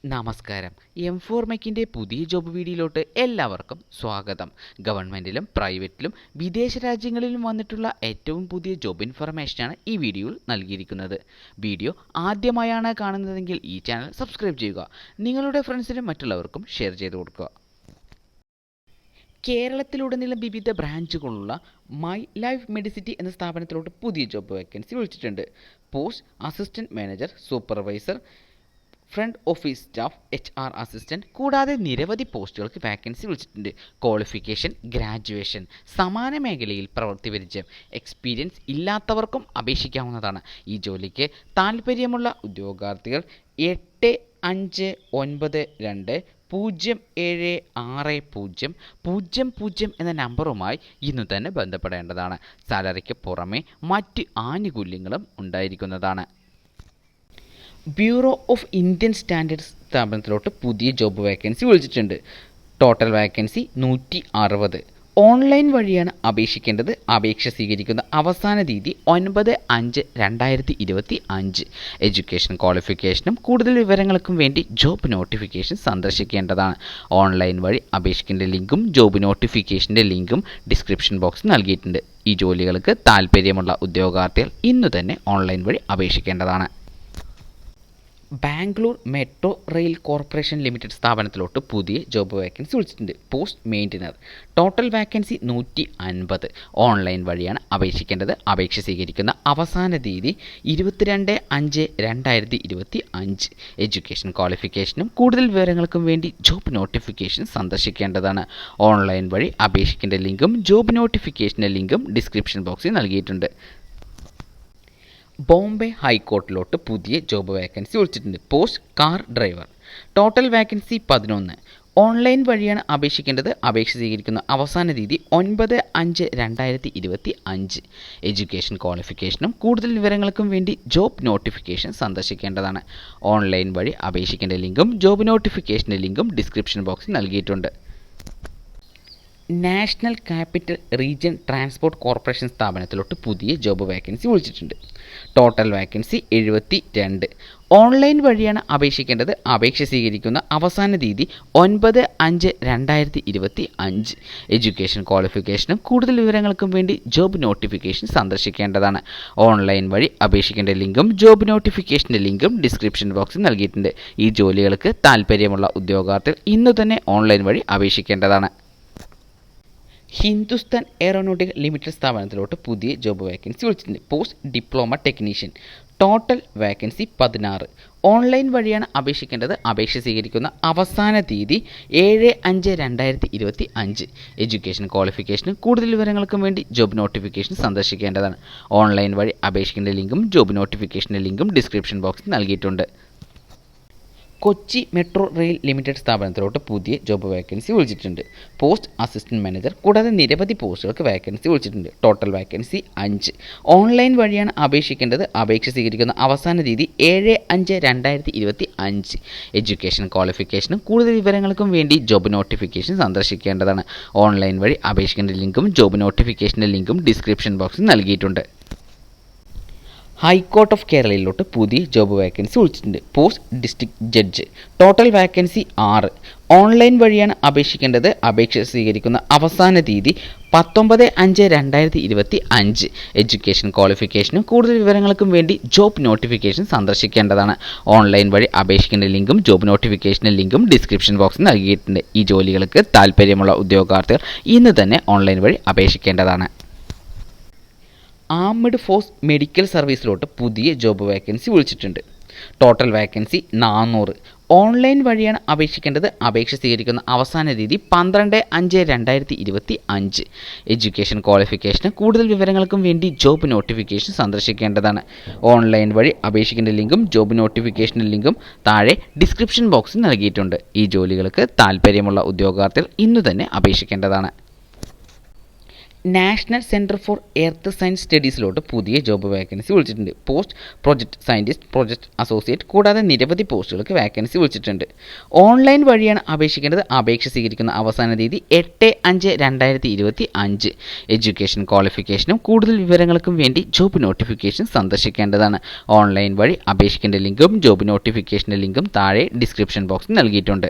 നമസ്കാരം. എം4മെക്കിൻ്റെ പുതിയ ജോബ് വീഡിയോയിലോട്ട് എല്ലാവർക്കും സ്വാഗതം. ഗവൺമെൻറ്റിലും പ്രൈവറ്റിലും വിദേശ രാജ്യങ്ങളിലും വന്നിട്ടുള്ള ഏറ്റവും പുതിയ ജോബ് ഇൻഫർമേഷനാണ് ഈ വീഡിയോയിൽ നൽകിയിരിക്കുന്നത്. വീഡിയോ ആദ്യമായാണ് കാണുന്നതെങ്കിൽ ഈ ചാനൽ സബ്സ്ക്രൈബ് ചെയ്യുക. നിങ്ങളുടെ ഫ്രണ്ട്സിനും മറ്റുള്ളവർക്കും ഷെയർ ചെയ്ത് കൊടുക്കുക. കേരളത്തിലുടനീളം വിവിധ ബ്രാഞ്ചുകളുള്ള മൈ ലൈഫ് മെഡിസിറ്റി എന്ന സ്ഥാപനത്തിലോട്ട് പുതിയ ജോബ് വേക്കൻസി വിളിച്ചിട്ടുണ്ട്. Post assistant manager, supervisor, front office staff, HR assistant കൂടാതെ നിരവധി പോസ്റ്റുകൾക്ക് വാക്കൻസി വിളിച്ചിട്ടുണ്ട്. Qualification graduation. സമാന മേഖലയിൽ പ്രവൃത്തി പരിചയം എക്സ്പീരിയൻസ് ഇല്ലാത്തവർക്കും അപേക്ഷിക്കാവുന്നതാണ്. ഈ ജോലിക്ക് താൽപ്പര്യമുള്ള ഉദ്യോഗാർത്ഥികൾ 8592076000 എന്ന നമ്പറുമായി ഇന്നു തന്നെ ബന്ധപ്പെടേണ്ടതാണ്. സാലറിക്ക് പുറമെ മറ്റ് ആനുകൂല്യങ്ങളും ഉണ്ടായിരിക്കുന്നതാണ്. ബ്യൂറോ ഓഫ് ഇന്ത്യൻ സ്റ്റാൻഡേർഡ്സ് സ്ഥാപനത്തിലോട്ട് പുതിയ ജോബ് വേക്കൻസി വിളിച്ചിട്ടുണ്ട്. Total vacancy 160. ഓൺലൈൻ വഴിയാണ് അപേക്ഷിക്കേണ്ടത്. അപേക്ഷ സ്വീകരിക്കുന്ന അവസാന തീയതി 9/5/2025. എഡ്യൂക്കേഷൻ ക്വാളിഫിക്കേഷനും കൂടുതൽ വിവരങ്ങൾക്കും വേണ്ടി ജോബ് നോട്ടിഫിക്കേഷൻ സന്ദർശിക്കേണ്ടതാണ്. ഓൺലൈൻ വഴി അപേക്ഷിക്കേണ്ട ലിങ്കും ജോബ് നോട്ടിഫിക്കേഷൻ്റെ ലിങ്കും ഡിസ്ക്രിപ്ഷൻ ബോക്സിൽ നൽകിയിട്ടുണ്ട്. ഈ ജോലികൾക്ക് താൽപ്പര്യമുള്ള ഉദ്യോഗാർത്ഥികൾ ഇന്നു തന്നെ ഓൺലൈൻ വഴി അപേക്ഷിക്കേണ്ടതാണ്. Bangalore metro rail corporation limited സ്ഥാപനത്തിലോട്ട് പുതിയ ജോബ് വേക്കൻസി വിളിച്ചിട്ടുണ്ട്. Post maintainer. Total vacancy 150. Online വഴിയാണ് അപേക്ഷിക്കേണ്ടത്. അപേക്ഷ സ്വീകരിക്കുന്ന അവസാന തീയതി 22/5/2025. എഡ്യൂക്കേഷൻ ക്വാളിഫിക്കേഷനും കൂടുതൽ വിവരങ്ങൾക്കും വേണ്ടി ജോബ് നോട്ടിഫിക്കേഷൻ സന്ദർശിക്കേണ്ടതാണ്. ഓൺലൈൻ വഴി അപേക്ഷിക്കേണ്ട ലിങ്കും ജോബ് നോട്ടിഫിക്കേഷൻ്റെ ലിങ്കും ഡിസ്ക്രിപ്ഷൻ ബോക്സിൽ നൽകിയിട്ടുണ്ട്. ബോംബെ ഹൈക്കോർട്ടിലോട്ട് പുതിയ ജോബ് വേക്കൻസി വിളിച്ചിട്ടുണ്ട്. Post car driver. Total vacancy 11. Online വഴിയാണ് അപേക്ഷിക്കേണ്ടത്. അപേക്ഷ സ്വീകരിക്കുന്ന അവസാന തീയതി 9/5/2025. എഡ്യൂക്കേഷൻ ക്വാളിഫിക്കേഷനും കൂടുതൽ വിവരങ്ങൾക്കും വേണ്ടി ജോബ് നോട്ടിഫിക്കേഷൻ സന്ദർശിക്കേണ്ടതാണ്. ഓൺലൈൻ വഴി അപേക്ഷിക്കേണ്ട ലിങ്കും ജോബ് നോട്ടിഫിക്കേഷൻ്റെ ലിങ്കും ഡിസ്ക്രിപ്ഷൻ ബോക്സിൽ നൽകിയിട്ടുണ്ട്. National capital region transport corporation സ്ഥാപനത്തിലോട്ട് പുതിയ ജോബ് വേക്കൻസി വിളിച്ചിട്ടുണ്ട്. Total vacancy 72. ഓൺലൈൻ വഴിയാണ് അപേക്ഷിക്കേണ്ടത്. അപേക്ഷ സ്വീകരിക്കുന്ന അവസാന തീയതി 9/5/2025. എഡ്യൂക്കേഷൻ ക്വാളിഫിക്കേഷനും കൂടുതൽ വിവരങ്ങൾക്കും വേണ്ടി ജോബ് നോട്ടിഫിക്കേഷൻ സന്ദർശിക്കേണ്ടതാണ്. ഓൺലൈൻ വഴി അപേക്ഷിക്കേണ്ട ലിങ്കും ജോബ് നോട്ടിഫിക്കേഷൻ്റെ ലിങ്കും ഡിസ്ക്രിപ്ഷൻ ബോക്സിൽ നൽകിയിട്ടുണ്ട്. ഈ ജോലികൾക്ക് താൽപ്പര്യമുള്ള ഉദ്യോഗാർത്ഥികൾ ഇന്നു തന്നെ ഓൺലൈൻ വഴി അപേക്ഷിക്കേണ്ടതാണ്. ഹിന്ദുസ്ഥാൻ എയറോനോട്ടിക്കൽ ലിമിറ്റഡ് സ്ഥാപനത്തിലോട്ട് പുതിയ ജോബ് വേക്കൻസി വിളിച്ചിട്ടുണ്ട്. Post diploma technician. Total vacancy 16. Online വഴിയാണ് അപേക്ഷിക്കേണ്ടത്. അപേക്ഷ സ്വീകരിക്കുന്ന അവസാന തീയതി 7/5/2025. എഡ്യൂക്കേഷൻ ക്വാളിഫിക്കേഷനും കൂടുതൽ വിവരങ്ങൾക്കും വേണ്ടി ജോബ് നോട്ടിഫിക്കേഷൻ സന്ദർശിക്കേണ്ടതാണ്. ഓൺലൈൻ വഴി അപേക്ഷിക്കേണ്ട ലിങ്കും ജോബ് നോട്ടിഫിക്കേഷൻ്റെ ലിങ്കും ഡിസ്ക്രിപ്ഷൻ ബോക്സിൽ നൽകിയിട്ടുണ്ട്. കൊച്ചി മെട്രോ റെയിൽ ലിമിറ്റഡ് സ്ഥാപനത്തിലോട്ട് പുതിയ ജോബ് വേക്കൻസി വിളിച്ചിട്ടുണ്ട്. പോസ്റ്റ് അസിസ്റ്റൻറ്റ് മാനേജർ കൂടാതെ നിരവധി പോസ്റ്റുകൾക്ക് വേക്കൻസി വിളിച്ചിട്ടുണ്ട്. Total vacancy 5. ഓൺലൈൻ വഴിയാണ് അപേക്ഷിക്കേണ്ടത്. അപേക്ഷ സ്വീകരിക്കുന്ന അവസാന തീയതി 7/5/2025. എഡ്യൂക്കേഷൻ ക്വാളിഫിക്കേഷനും കൂടുതൽ വിവരങ്ങൾക്കും വേണ്ടി ജോബ് നോട്ടിഫിക്കേഷൻ സന്ദർശിക്കേണ്ടതാണ്. ഓൺലൈൻ വഴി അപേക്ഷിക്കേണ്ട ലിങ്കും ജോബ് നോട്ടിഫിക്കേഷൻ്റെ ലിങ്കും ഡിസ്ക്രിപ്ഷൻ ബോക്സിൽ നൽകിയിട്ടുണ്ട്. ഹൈക്കോർട്ട് ഓഫ് കേരളയിലോട്ട് പുതിയ ജോബ് വേക്കൻസി വിളിച്ചിട്ടുണ്ട്. Post district judge. Total vacancy 6. Online വഴിയാണ് അപേക്ഷിക്കേണ്ടത്. അപേക്ഷ സ്വീകരിക്കുന്ന അവസാന തീയതി 19/5/2025. എഡ്യൂക്കേഷൻ ക്വാളിഫിക്കേഷനും കൂടുതൽ വിവരങ്ങൾക്കും വേണ്ടി ജോബ് നോട്ടിഫിക്കേഷൻ സന്ദർശിക്കേണ്ടതാണ്. ഓൺലൈൻ വഴി അപേക്ഷിക്കേണ്ട ലിങ്കും ജോബ് നോട്ടിഫിക്കേഷൻ്റെ ലിങ്കും ഡിസ്ക്രിപ്ഷൻ ബോക്സിൽ നൽകിയിട്ടുണ്ട്. ഈ ജോലികൾക്ക് താൽപ്പര്യമുള്ള ഉദ്യോഗാർത്ഥികൾ ഇന്ന് തന്നെ ഓൺലൈൻ വഴി അപേക്ഷിക്കേണ്ടതാണ്. ആംഡ് ഫോഴ്സ് മെഡിക്കൽ സർവീസിലോട്ട് പുതിയ ജോബ് വേക്കൻസി വിളിച്ചിട്ടുണ്ട്. Total vacancy 400. ഓൺലൈൻ വഴിയാണ് അപേക്ഷിക്കേണ്ടത്. അപേക്ഷ സ്വീകരിക്കുന്ന അവസാന തീയതി 12/5/2025. എഡ്യൂക്കേഷൻ ക്വാളിഫിക്കേഷന് കൂടുതൽ വിവരങ്ങൾക്കും വേണ്ടി ജോബ് നോട്ടിഫിക്കേഷൻ സന്ദർശിക്കേണ്ടതാണ്. ഓൺലൈൻ വഴി അപേക്ഷിക്കേണ്ട ലിങ്കും ജോബ് നോട്ടിഫിക്കേഷൻ്റെ ലിങ്കും താഴെ ഡിസ്ക്രിപ്ഷൻ ബോക്സിൽ നൽകിയിട്ടുണ്ട്. ഈ ജോലികൾക്ക് താൽപ്പര്യമുള്ള ഉദ്യോഗാർത്ഥികൾ ഇന്നു തന്നെ അപേക്ഷിക്കേണ്ടതാണ്. National centre for earth science സ്റ്റഡീസിലോട്ട് പുതിയ ജോബ് വേക്കൻസി വിളിച്ചിട്ടുണ്ട്. Post project scientist, project associate കൂടാതെ നിരവധി പോസ്റ്റുകൾക്ക് വേക്കൻസി വിളിച്ചിട്ടുണ്ട്. ഓൺലൈൻ വഴിയാണ് അപേക്ഷിക്കേണ്ടത്. അപേക്ഷ സ്വീകരിക്കുന്ന അവസാന തീയതി 8/5/2025. എഡ്യൂക്കേഷൻ ക്വാളിഫിക്കേഷനും കൂടുതൽ വിവരങ്ങൾക്കും വേണ്ടി ജോബ് നോട്ടിഫിക്കേഷൻ സന്ദർശിക്കേണ്ടതാണ്. ഓൺലൈൻ വഴി അപേക്ഷിക്കേണ്ട ലിങ്കും ജോബ് നോട്ടിഫിക്കേഷൻ്റെ ലിങ്കും താഴെ ഡിസ്ക്രിപ്ഷൻ ബോക്സിൽ നൽകിയിട്ടുണ്ട്.